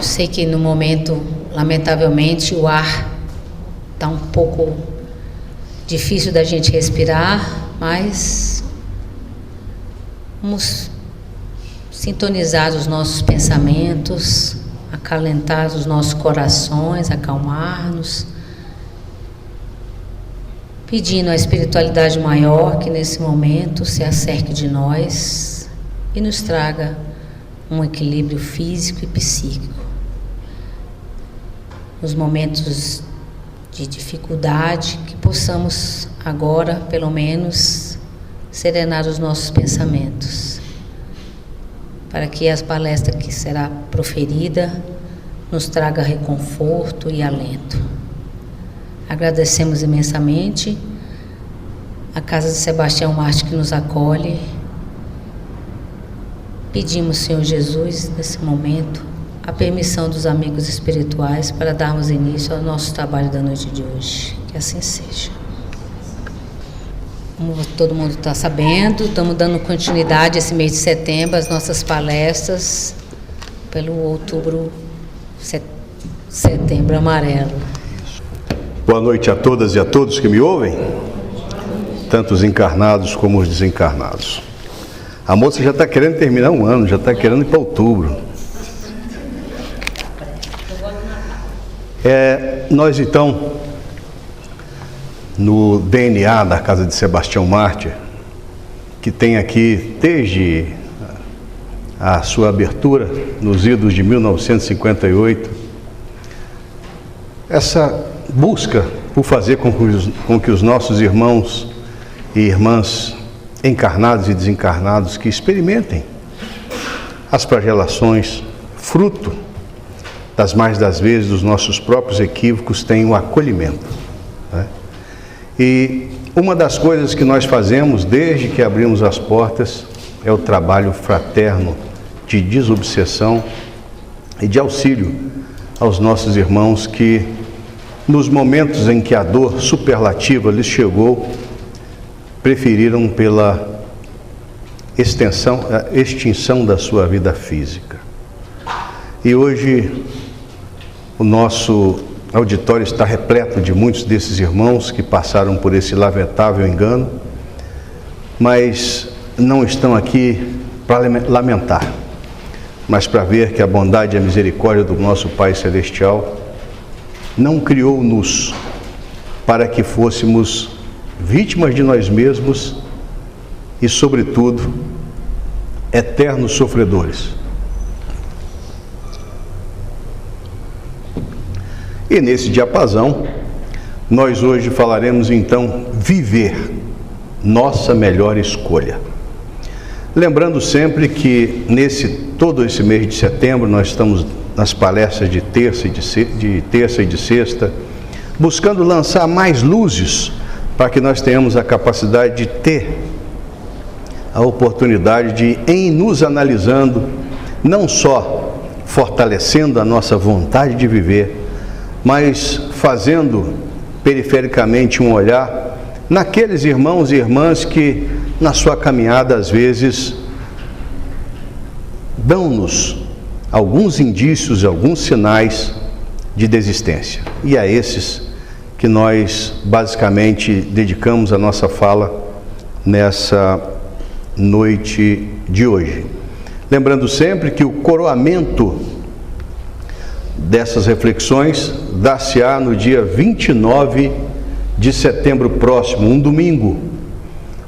sei que no momento, lamentavelmente, o ar está um pouco difícil da gente respirar, mas vamos sintonizar os nossos pensamentos, acalentar os nossos corações, acalmar-nos, pedindo à espiritualidade maior que nesse momento se acerque de nós e nos traga um equilíbrio físico e psíquico. Nos momentos de dificuldade, que possamos agora, pelo menos, serenar os nossos pensamentos, para que as palestras que será proferida nos traga reconforto e alento. Agradecemos imensamente a Casa de Sebastião Marte que nos acolhe. Pedimos, Senhor Jesus, nesse momento, a permissão dos amigos espirituais para darmos início ao nosso trabalho da noite de hoje. Que assim seja. Como todo mundo está sabendo, estamos dando continuidade esse mês de setembro às nossas palestras pelo outubro, setembro amarelo. Boa noite a todas e a todos que me ouvem, tanto os encarnados como os desencarnados. A moça já está querendo terminar um ano, já está querendo ir para outubro. Nós então, no DNA da Casa de Sebastião Marte, que tem aqui desde a sua abertura, nos idos de 1958, essa busca por fazer com que os nossos irmãos e irmãs encarnados e desencarnados que experimentem as flagelações, fruto das mais das vezes dos nossos próprios equívocos, tenham um acolhimento, né? E uma das coisas que nós fazemos desde que abrimos as portas é o trabalho fraterno de desobsessão e de auxílio aos nossos irmãos que, nos momentos em que a dor superlativa lhes chegou, preferiram pela extinção da sua vida física. E hoje o nosso auditório está repleto de muitos desses irmãos que passaram por esse lamentável engano, mas não estão aqui para lamentar, mas para ver que a bondade e a misericórdia do nosso Pai Celestial não criou-nos para que fôssemos vítimas de nós mesmos e, sobretudo, eternos sofredores. E nesse diapasão, nós hoje falaremos então viver, nossa melhor escolha. Lembrando sempre que todo esse mês de setembro nós estamos nas palestras de terça e de sexta, buscando lançar mais luzes para que nós tenhamos a capacidade de ter a oportunidade de, em nos analisando, não só fortalecendo a nossa vontade de viver, mas fazendo perifericamente um olhar naqueles irmãos e irmãs que, na sua caminhada, às vezes, dão-nos alguns indícios, alguns sinais de desistência. E a esses que nós, basicamente, dedicamos a nossa fala nessa noite de hoje. Lembrando sempre que o coroamento dessas reflexões dar-se-á no dia 29 de setembro próximo, um domingo,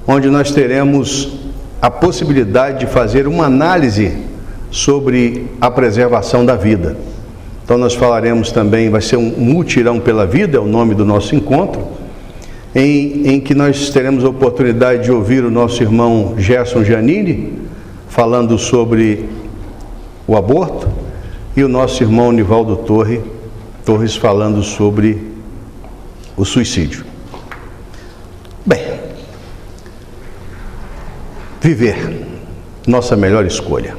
onde nós teremos a possibilidade de fazer uma análise sobre a preservação da vida. Então nós falaremos também, vai ser um mutirão pela vida, é o nome do nosso encontro, em que nós teremos a oportunidade de ouvir o nosso irmão Gerson Giannini falando sobre o aborto, e o nosso irmão Nivaldo Torres falando sobre o suicídio. Bem, viver, nossa melhor escolha.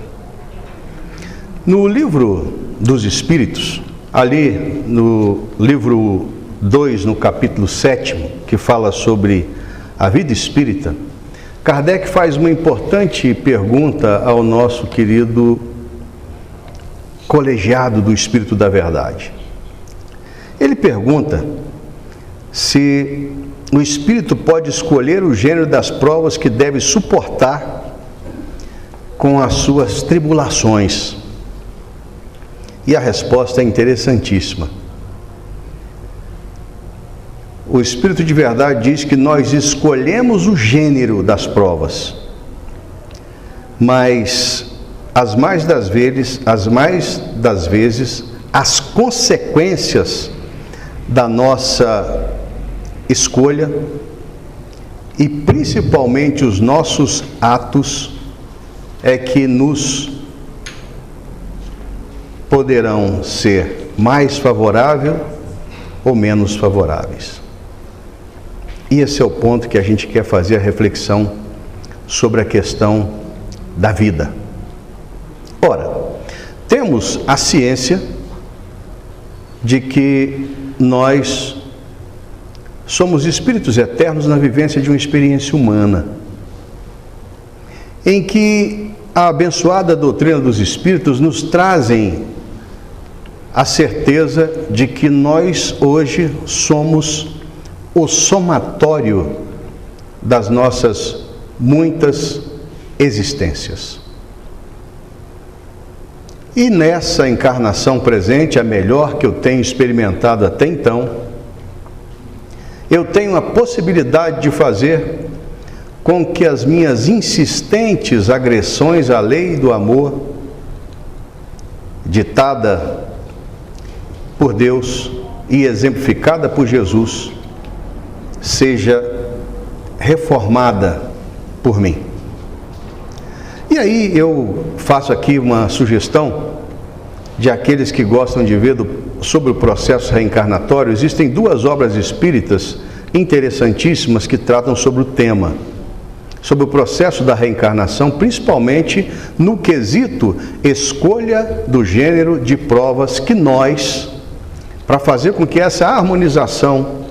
No livro dos Espíritos, ali no livro 2, no capítulo 7º, que fala sobre a vida espírita, Kardec faz uma importante pergunta ao nosso querido colegiado do Espírito da Verdade. Ele pergunta se o Espírito pode escolher o gênero das provas que deve suportar com as suas tribulações. E a resposta é interessantíssima. O Espírito de Verdade diz que nós escolhemos o gênero das provas, mas as mais das vezes, as consequências da nossa escolha e principalmente os nossos atos é que nos poderão ser mais favoráveis ou menos favoráveis. E esse é o ponto que a gente quer fazer a reflexão sobre a questão da vida. Ora, temos a ciência de que nós somos espíritos eternos na vivência de uma experiência humana, em que a abençoada doutrina dos espíritos nos trazem a certeza de que nós hoje somos o somatório das nossas muitas existências. E nessa encarnação presente, a melhor que eu tenho experimentado até então, eu tenho a possibilidade de fazer com que as minhas insistentes agressões à lei do amor, ditada por Deus e exemplificada por Jesus, seja reformada por mim. E aí eu faço aqui uma sugestão de aqueles que gostam de ver sobre o processo reencarnatório. Existem 2 obras espíritas interessantíssimas que tratam sobre o tema, sobre o processo da reencarnação, principalmente no quesito escolha do gênero de provas que nós, para fazer com que essa harmonização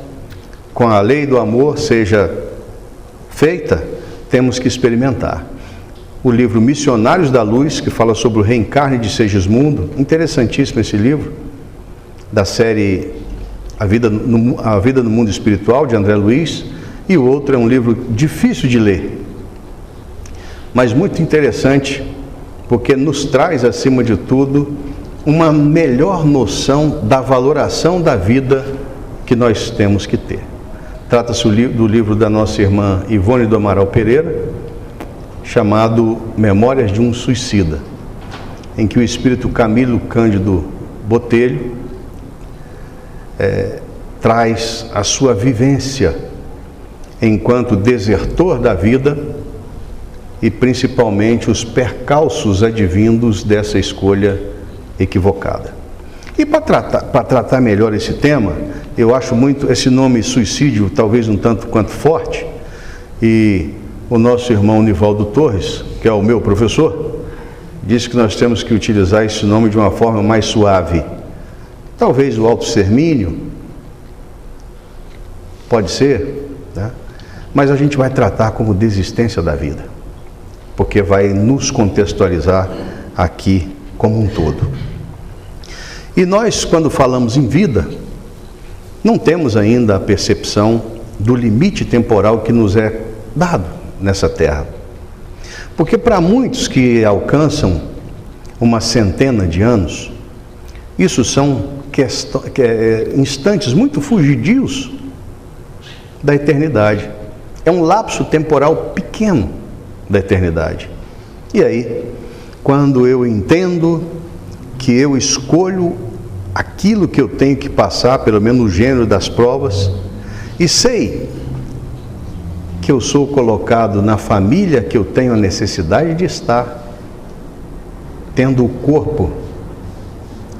com a lei do amor seja feita, temos que experimentar. O livro Missionários da Luz, que fala sobre o reencarne de Segismundo, interessantíssimo esse livro, da série A Vida no Mundo Espiritual, de André Luiz, e o outro é um livro difícil de ler, mas muito interessante, porque nos traz, acima de tudo, uma melhor noção da valoração da vida que nós temos que ter. Trata-se do livro da nossa irmã Ivone do Amaral Pereira, chamado Memórias de um Suicida, em que o espírito Camilo Cândido Botelho traz a sua vivência enquanto desertor da vida e principalmente os percalços advindos dessa escolha equivocada. E para tratar melhor esse tema, eu acho muito esse nome suicídio talvez um tanto quanto forte, e o nosso irmão Nivaldo Torres, que é o meu professor, disse que nós temos que utilizar esse nome de uma forma mais suave. Talvez o autoextermínio, pode ser, né? Mas a gente vai tratar como desistência da vida, porque vai nos contextualizar aqui como um todo. E nós, quando falamos em vida, não temos ainda a percepção do limite temporal que nos é dado nessa terra. Porque para muitos que alcançam uma centena de anos, isso são instantes muito fugidios da eternidade. É um lapso temporal pequeno da eternidade. E aí, quando eu entendo que eu escolho aquilo que eu tenho que passar, pelo menos o gênero das provas, e sei que eu sou colocado na família que eu tenho a necessidade de estar, tendo o corpo,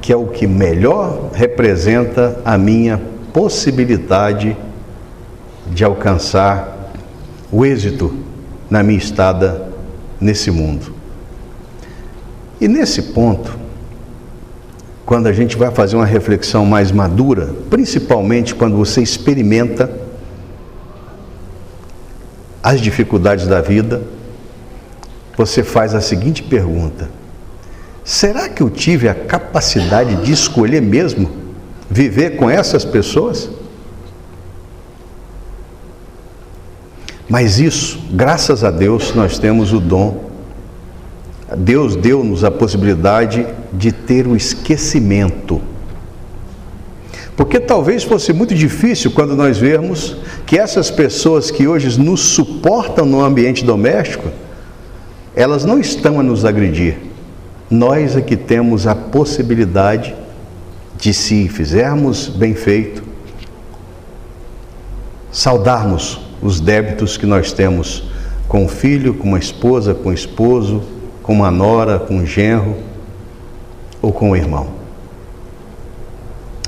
que é o que melhor representa a minha possibilidade de alcançar o êxito na minha estada nesse mundo. E nesse ponto, quando a gente vai fazer uma reflexão mais madura, principalmente quando você experimenta as dificuldades da vida, você faz a seguinte pergunta: será que eu tive a capacidade de escolher mesmo viver com essas pessoas? Mas isso, graças a Deus, nós temos o dom. Deus deu-nos a possibilidade de ter o esquecimento. Porque talvez fosse muito difícil quando nós vermos que essas pessoas que hoje nos suportam no ambiente doméstico, elas não estão a nos agredir. Nós é que temos a possibilidade de, se fizermos bem feito, saudarmos os débitos que nós temos com o filho, com uma esposa, com o esposo, com uma nora, com um genro ou com o irmão.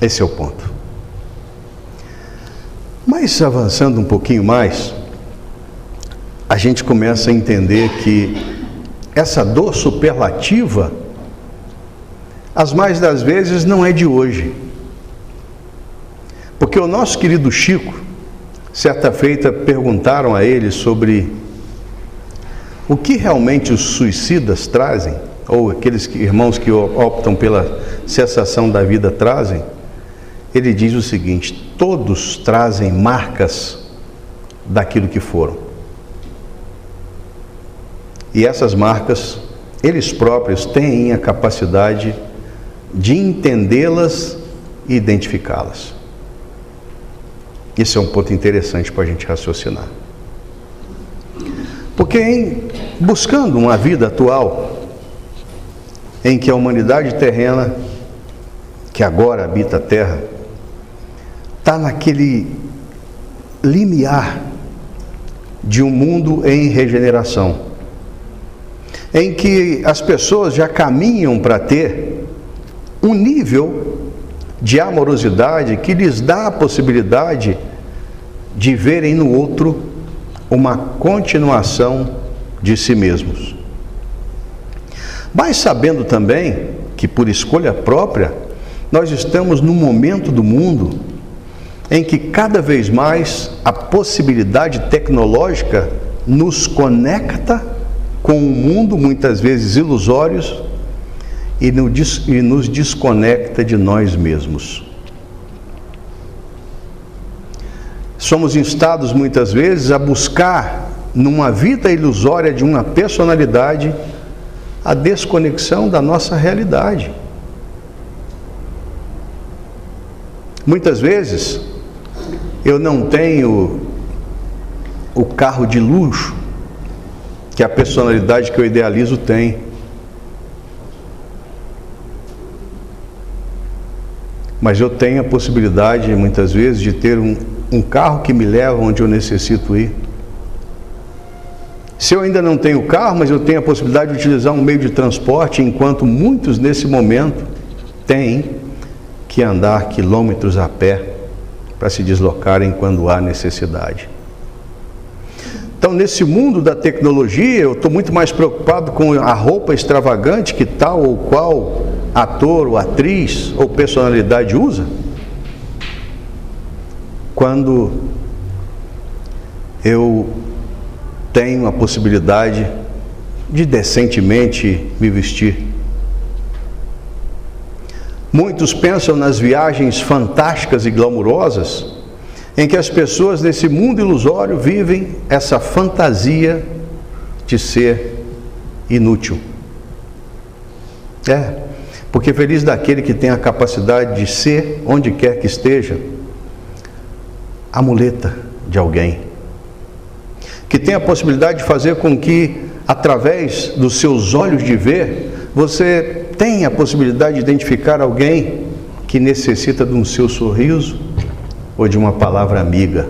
Esse é o ponto. Mas avançando um pouquinho mais, a gente começa a entender que essa dor superlativa, as mais das vezes, não é de hoje. Porque o nosso querido Chico, certa feita, perguntaram a ele sobre o que realmente os suicidas trazem, ou aqueles irmãos que optam pela cessação da vida trazem. Ele diz o seguinte: todos trazem marcas daquilo que foram. E essas marcas, eles próprios têm a capacidade de entendê-las e identificá-las. Esse é um ponto interessante para a gente raciocinar. Porque buscando uma vida atual, em que a humanidade terrena, que agora habita a Terra, está naquele limiar de um mundo em regeneração, em que as pessoas já caminham para ter um nível de amorosidade que lhes dá a possibilidade de verem no outro uma continuação de si mesmos. Mas sabendo também que, por escolha própria, nós estamos num momento do mundo em que cada vez mais a possibilidade tecnológica nos conecta com um mundo muitas vezes ilusório e nos desconecta de nós mesmos. Somos instados muitas vezes a buscar, numa vida ilusória de uma personalidade, a desconexão da nossa realidade. Muitas vezes eu não tenho o carro de luxo que a personalidade que eu idealizo tem. Mas eu tenho a possibilidade, muitas vezes, de ter um carro que me leva onde eu necessito ir. Se eu ainda não tenho carro, mas eu tenho a possibilidade de utilizar um meio de transporte, enquanto muitos nesse momento têm que andar quilômetros a pé para se deslocarem quando há necessidade. Então, nesse mundo da tecnologia, eu estou muito mais preocupado com a roupa extravagante que tal ou qual ator ou atriz ou personalidade usa, quando eu tenho a possibilidade de decentemente me vestir. Muitos pensam nas viagens fantásticas e glamourosas, em que as pessoas nesse mundo ilusório vivem essa fantasia de ser inútil. Porque feliz daquele que tem a capacidade de ser, onde quer que esteja, a muleta de alguém, que tem a possibilidade de fazer com que, através dos seus olhos de ver, você tenha a possibilidade de identificar alguém que necessita de um seu sorriso ou de uma palavra amiga.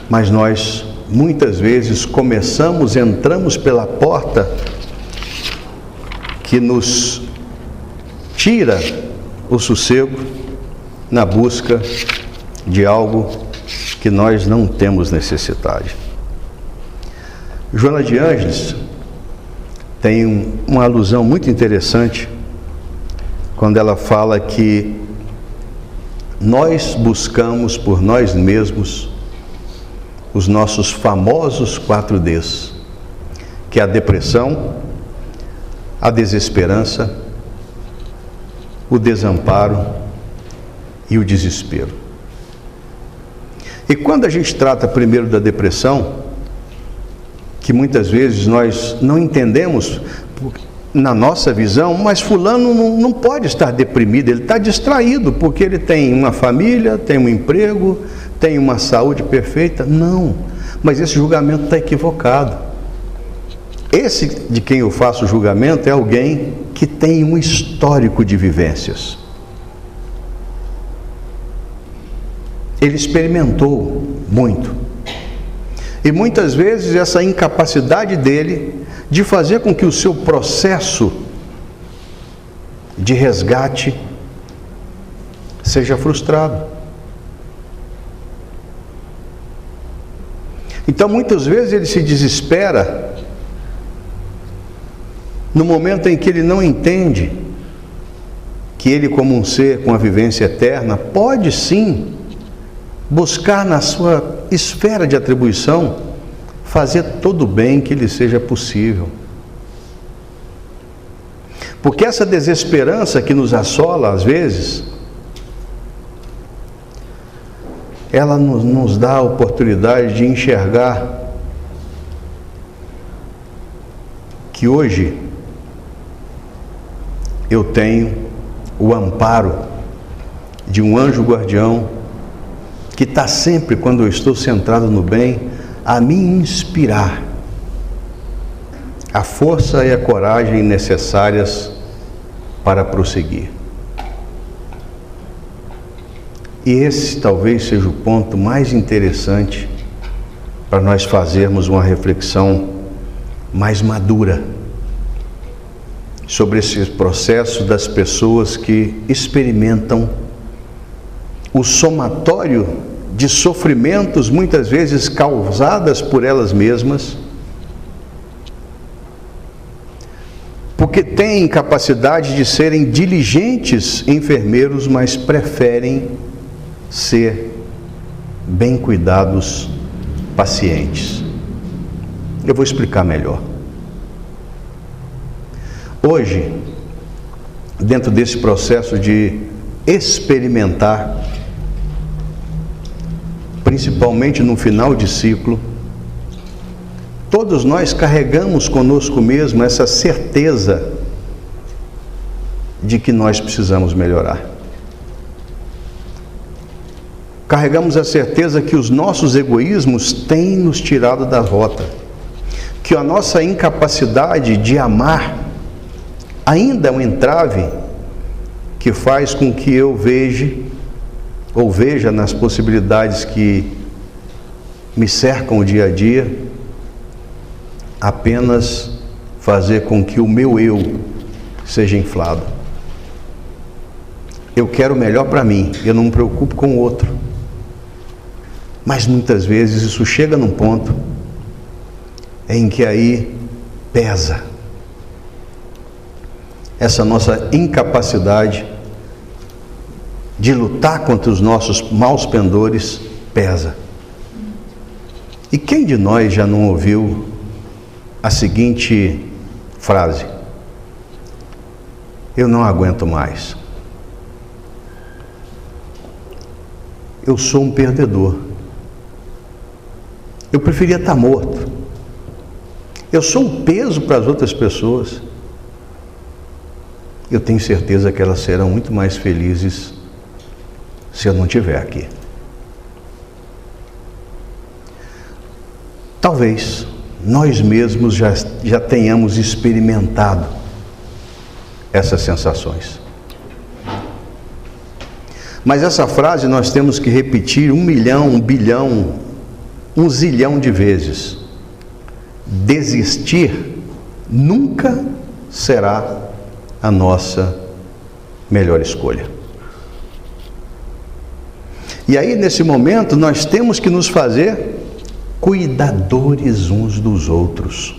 Mas nós, muitas vezes, entramos pela porta que nos tira o sossego na busca de algo que nós não temos necessidade. Joana de Ângeles tem uma alusão muito interessante quando ela fala que nós buscamos por nós mesmos os nossos famosos 4Ds, que é a depressão, a desesperança, o desamparo e o desespero. E quando a gente trata primeiro da depressão, que muitas vezes nós não entendemos na nossa visão, mas fulano não pode estar deprimido, ele está distraído, porque ele tem uma família, tem um emprego, tem uma saúde perfeita. Não, mas esse julgamento está equivocado. Esse de quem eu faço o julgamento é alguém que tem um histórico de vivências. Ele experimentou muito. E muitas vezes essa incapacidade dele de fazer com que o seu processo de resgate seja frustrado. Então muitas vezes ele se desespera no momento em que ele não entende que ele, como um ser com a vivência eterna, pode sim buscar na sua esfera de atribuição fazer todo o bem que lhe seja possível. Porque essa desesperança que nos assola às vezes, ela nos dá a oportunidade de enxergar que hoje eu tenho o amparo de um anjo guardião que está sempre, quando eu estou centrado no bem, a me inspirar a força e a coragem necessárias para prosseguir. E esse talvez seja o ponto mais interessante para nós fazermos uma reflexão mais madura sobre esse processo das pessoas que experimentam o somatório de sofrimentos, muitas vezes causadas por elas mesmas, porque têm capacidade de serem diligentes enfermeiros, mas preferem ser bem cuidados pacientes. Eu vou explicar melhor. Hoje, dentro desse processo de experimentar, principalmente no final de ciclo, todos nós carregamos conosco mesmo essa certeza de que nós precisamos melhorar. Carregamos a certeza que os nossos egoísmos têm nos tirado da rota, que a nossa incapacidade de amar ainda é um entrave que faz com que eu veja nas possibilidades que me cercam o dia a dia, apenas fazer com que o meu eu seja inflado. Eu quero o melhor para mim, eu não me preocupo com o outro. Mas muitas vezes isso chega num ponto em que aí pesa essa nossa incapacidade de lutar contra os nossos maus pendores, pesa. E quem de nós já não ouviu a seguinte frase: eu não aguento mais, eu sou um perdedor, eu preferia estar morto, eu sou um peso para as outras pessoas. Eu tenho certeza que elas serão muito mais felizes se eu não estiver aqui. Talvez nós mesmos já tenhamos experimentado essas sensações. Mas essa frase nós temos que repetir 1 milhão, 1 bilhão, 1 zilhão de vezes. Desistir nunca será a nossa melhor escolha. E aí, nesse momento, nós temos que nos fazer cuidadores uns dos outros.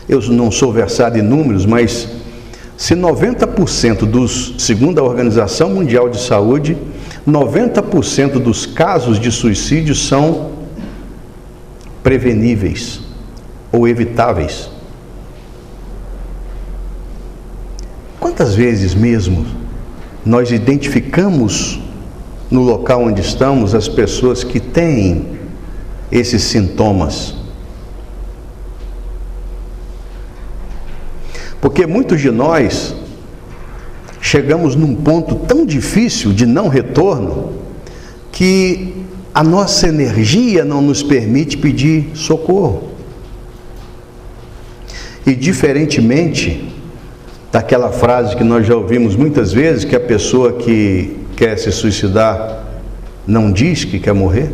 Eu não sou versado em números, mas se 90% dos, segundo a Organização Mundial de Saúde, 90% dos casos de suicídio são preveníveis, ou evitáveis. Quantas vezes mesmo nós identificamos no local onde estamos as pessoas que têm esses sintomas? Porque muitos de nós chegamos num ponto tão difícil de não retorno que a nossa energia não nos permite pedir socorro. E diferentemente daquela frase que nós já ouvimos muitas vezes, que a pessoa que quer se suicidar não diz que quer morrer,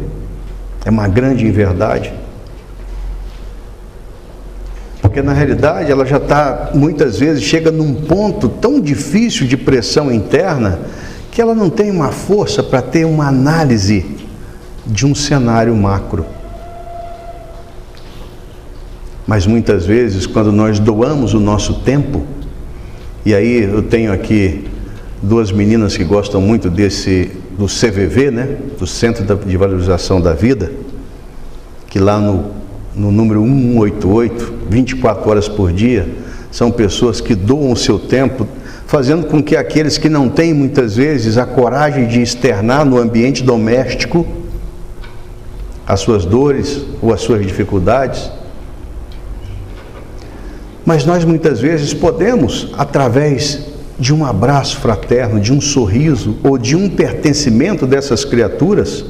é uma grande inverdade. Porque na realidade ela já está, muitas vezes, chega num ponto tão difícil de pressão interna, que ela não tem uma força para ter uma análise de um cenário macro. Mas muitas vezes, quando nós doamos o nosso tempo, e aí eu tenho aqui duas meninas que gostam muito do CVV, né? Do Centro de Valorização da Vida, que lá no número 188, 24 horas por dia, são pessoas que doam o seu tempo, fazendo com que aqueles que não têm muitas vezes a coragem de externar no ambiente doméstico as suas dores ou as suas dificuldades, mas nós muitas vezes podemos, através de um abraço fraterno, de um sorriso ou de um pertencimento dessas criaturas,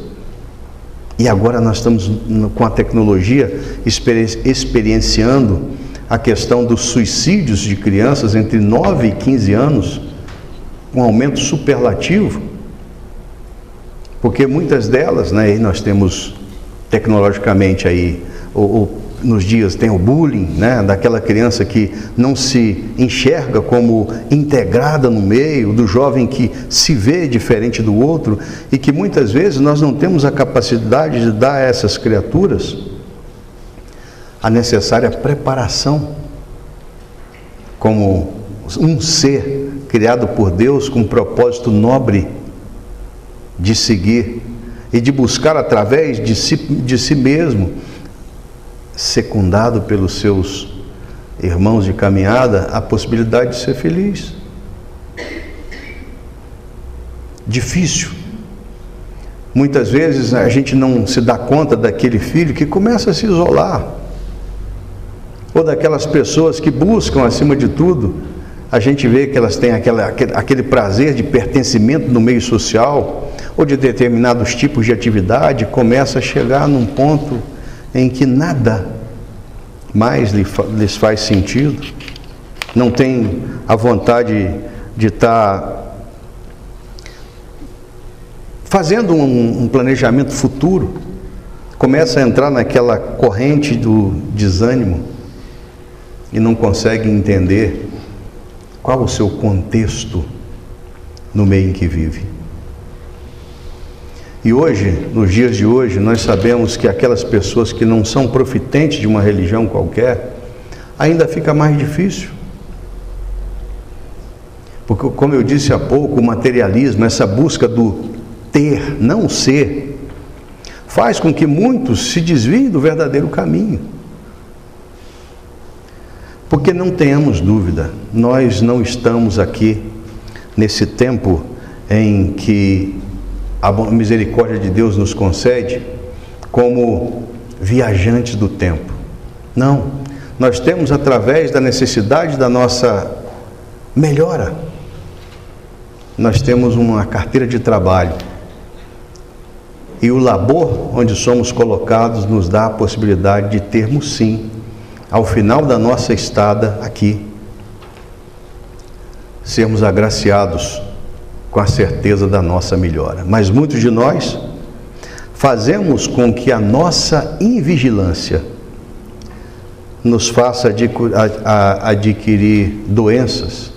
e agora nós estamos com a tecnologia experienciando a questão dos suicídios de crianças entre 9 e 15 anos, um aumento superlativo, porque muitas delas, né, e nós temos tecnologicamente aí, nos dias tem o bullying, né, daquela criança que não se enxerga como integrada no meio, do jovem que se vê diferente do outro, e que muitas vezes nós não temos a capacidade de dar a essas criaturas a necessária preparação como um ser criado por Deus com um propósito nobre de seguir e de buscar através de si mesmo, secundado pelos seus irmãos de caminhada, a possibilidade de ser feliz. Difícil. Muitas vezes a gente não se dá conta daquele filho que começa a se isolar, ou daquelas pessoas que buscam, acima de tudo, a gente vê que elas têm aquele prazer de pertencimento no meio social, ou de determinados tipos de atividade, começa a chegar num ponto em que nada mais lhes faz sentido, não tem a vontade de estar fazendo um planejamento futuro, começa a entrar naquela corrente do desânimo e não consegue entender qual o seu contexto no meio em que vive. E hoje, nos dias de hoje, nós sabemos que aquelas pessoas que não são profitentes de uma religião qualquer, ainda fica mais difícil. Porque, como eu disse há pouco, o materialismo, essa busca do ter, não ser, faz com que muitos se desviem do verdadeiro caminho. Porque não tenhamos dúvida, nós não estamos aqui nesse tempo em que a misericórdia de Deus nos concede como viajantes do tempo. Não, nós temos, através da necessidade da nossa melhora, nós temos uma carteira de trabalho, e o labor onde somos colocados nos dá a possibilidade de termos, sim, ao final da nossa estada aqui, sermos agraciados com a certeza da nossa melhora. Mas muitos de nós fazemos com que a nossa invigilância nos faça adquirir doenças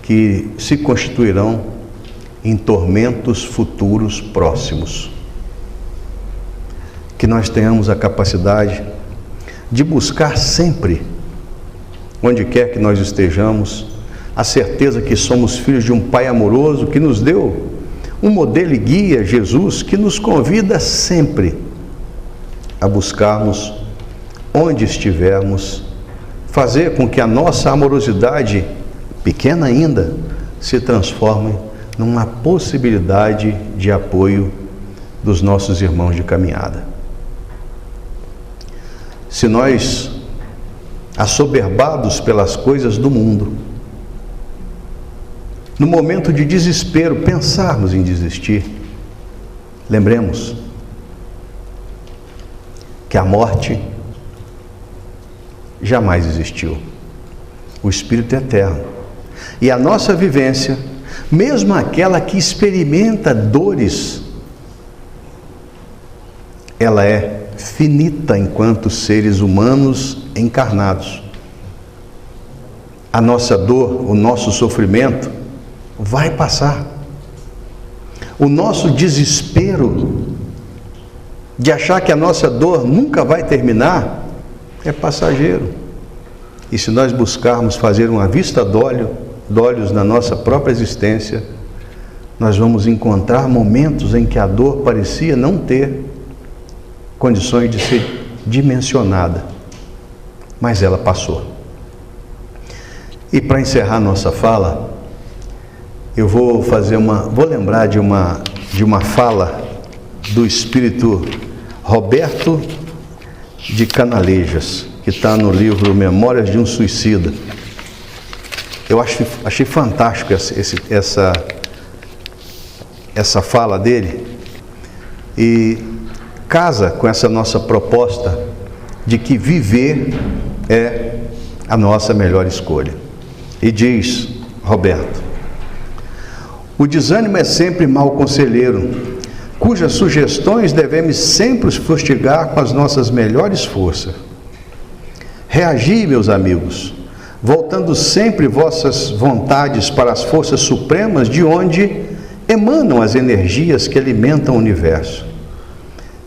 que se constituirão em tormentos futuros próximos. Que nós tenhamos a capacidade de buscar sempre, onde quer que nós estejamos, a certeza que somos filhos de um Pai amoroso que nos deu um modelo e guia, Jesus, que nos convida sempre a buscarmos onde estivermos, fazer com que a nossa amorosidade, pequena ainda, se transforme numa possibilidade de apoio dos nossos irmãos de caminhada. Se nós, assoberbados pelas coisas do mundo, no momento de desespero, pensarmos em desistir, lembremos que a morte jamais existiu. O Espírito é eterno. E a nossa vivência, mesmo aquela que experimenta dores, ela é finita enquanto seres humanos encarnados. A nossa dor, o nosso sofrimento vai passar. O nosso desespero de achar que a nossa dor nunca vai terminar é passageiro. E se nós buscarmos fazer uma vista de olhos na nossa própria existência, nós vamos encontrar momentos em que a dor parecia não ter condições de ser dimensionada, mas ela passou. E para encerrar nossa fala, eu vou lembrar de uma fala do espírito Roberto de Canalejas, que está no livro Memórias de um Suicida. Eu achei fantástico essa fala dele, e casa com essa nossa proposta de que viver é a nossa melhor escolha. E diz Roberto: o desânimo é sempre mau conselheiro, cujas sugestões devemos sempre fustigar com as nossas melhores forças. Reagi, meus amigos, voltando sempre vossas vontades para as forças supremas de onde emanam as energias que alimentam o universo.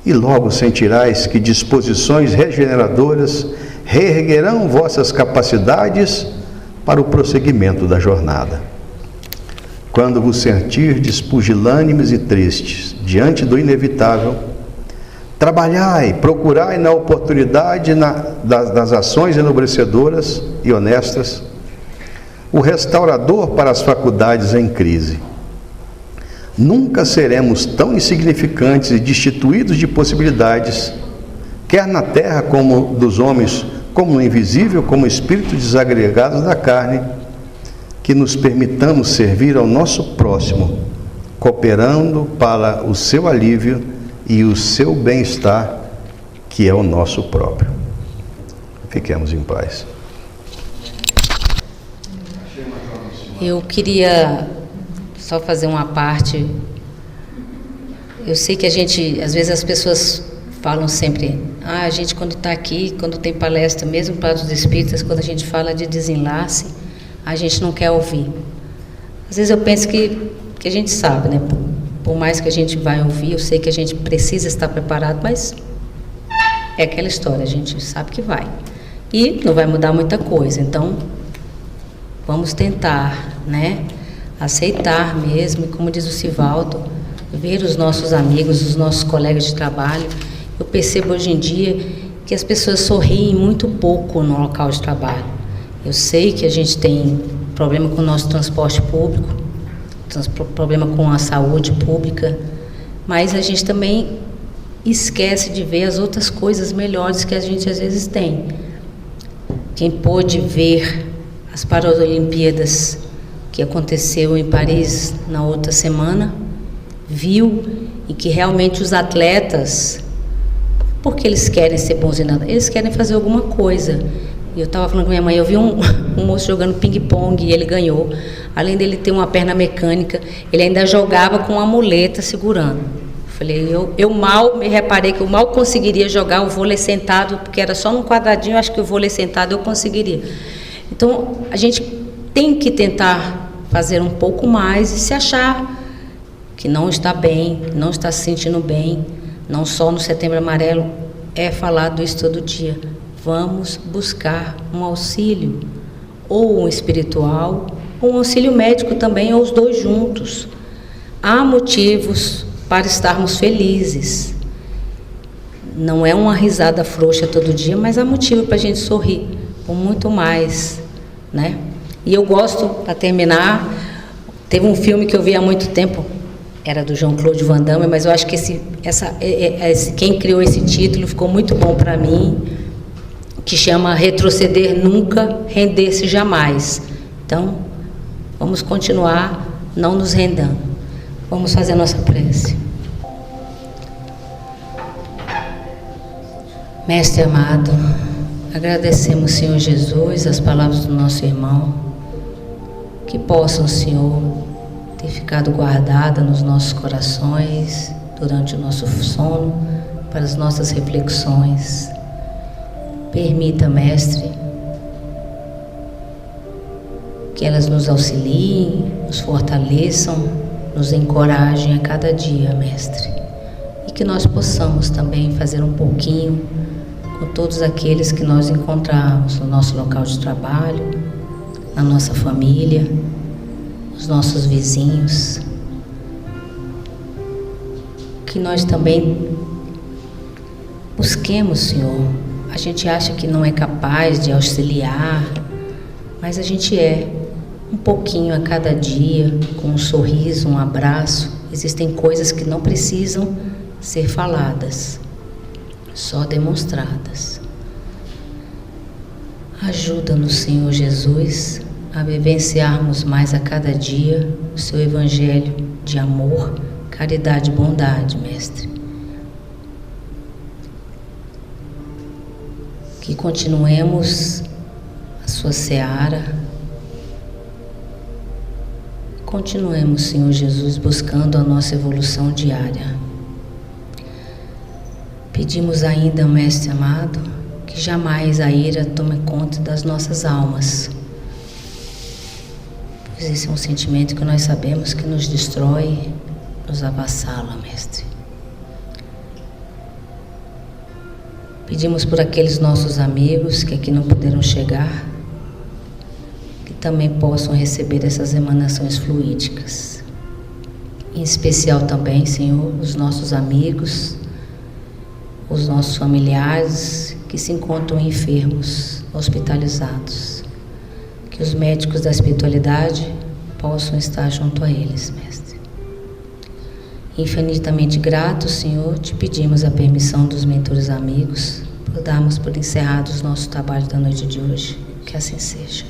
E logo sentirás que disposições regeneradoras reerguerão vossas capacidades para o prosseguimento da jornada. Quando vos sentirdes pusilânimes e tristes diante do inevitável, trabalhai, procurai na oportunidade das ações enobrecedoras e honestas o restaurador para as faculdades em crise. Nunca seremos tão insignificantes e destituídos de possibilidades, quer na terra como dos homens, como no invisível, como espíritos desagregados da carne, que nos permitamos servir ao nosso próximo, cooperando para o seu alívio e o seu bem-estar, que é o nosso próprio. Fiquemos em paz. Eu queria só fazer uma parte. Eu sei que às vezes as pessoas falam sempre, a gente quando está aqui, quando tem palestra, mesmo para os espíritas, quando a gente fala de desenlace, a gente não quer ouvir. Às vezes eu penso que a gente sabe, né? Por mais que a gente vai ouvir, eu sei que a gente precisa estar preparado, mas é aquela história, a gente sabe que vai. E não vai mudar muita coisa, então vamos tentar, né? Aceitar mesmo, e como diz o Sivaldo, ver os nossos amigos, os nossos colegas de trabalho. Eu percebo hoje em dia que as pessoas sorriem muito pouco no local de trabalho. Eu sei que a gente tem problema com o nosso transporte público, problema com a saúde pública, mas a gente também esquece de ver as outras coisas melhores que a gente às vezes tem. Quem pôde ver as Paralimpíadas que aconteceu em Paris na outra semana, viu e que realmente os atletas, porque eles querem ser bons em nada, eles querem fazer alguma coisa. E eu estava falando com minha mãe, eu vi um moço jogando ping-pong e ele ganhou. Além dele ter uma perna mecânica, ele ainda jogava com uma muleta segurando. Falei, eu mal me reparei que eu mal conseguiria jogar o vôlei sentado, porque era só num quadradinho, eu acho que o vôlei sentado eu conseguiria. Então, a gente tem que tentar fazer um pouco mais e se achar que não está bem, não está se sentindo bem, não só no Setembro Amarelo, é falado isso todo dia. Vamos buscar um auxílio, ou um espiritual, ou um auxílio médico também, ou os dois juntos. Há motivos para estarmos felizes. Não é uma risada frouxa todo dia, mas há motivo para a gente sorrir, por muito mais, né? E eu gosto, para terminar, teve um filme que eu vi há muito tempo, era do Jean-Claude Van Damme, mas eu acho que quem criou esse título ficou muito bom para mim, que chama Retroceder Nunca, Render-se Jamais. Então, vamos continuar não nos rendendo. Vamos fazer a nossa prece. Mestre amado, agradecemos, Senhor Jesus, as palavras do nosso irmão, que possam, Senhor, ter ficado guardada nos nossos corações durante o nosso sono, para as nossas reflexões. Permita, Mestre, que elas nos auxiliem, nos fortaleçam, nos encorajem a cada dia, Mestre, e que nós possamos também fazer um pouquinho com todos aqueles que nós encontramos no nosso local de trabalho, na nossa família, os nossos vizinhos, que nós também busquemos, Senhor. A gente acha que não é capaz de auxiliar, mas a gente é. Um pouquinho a cada dia, com um sorriso, um abraço. Existem coisas que não precisam ser faladas, só demonstradas. Ajuda-nos, Senhor Jesus, a vivenciarmos mais a cada dia o Seu Evangelho de amor, caridade e bondade, Mestre. Que continuemos a Sua seara. Continuemos, Senhor Jesus, buscando a nossa evolução diária. Pedimos ainda, Mestre amado, que jamais a ira tome conta das nossas almas, pois esse é um sentimento que nós sabemos que nos destrói, nos avassala, Mestre. Pedimos por aqueles nossos amigos que aqui não puderam chegar, que também possam receber essas emanações fluídicas. Em especial também, Senhor, os nossos amigos, os nossos familiares que se encontram enfermos, hospitalizados. Que os médicos da espiritualidade possam estar junto a eles, Mestre. Infinitamente gratos, Senhor, te pedimos a permissão dos mentores amigos por darmos por encerrados nosso trabalho da noite de hoje. Que assim seja.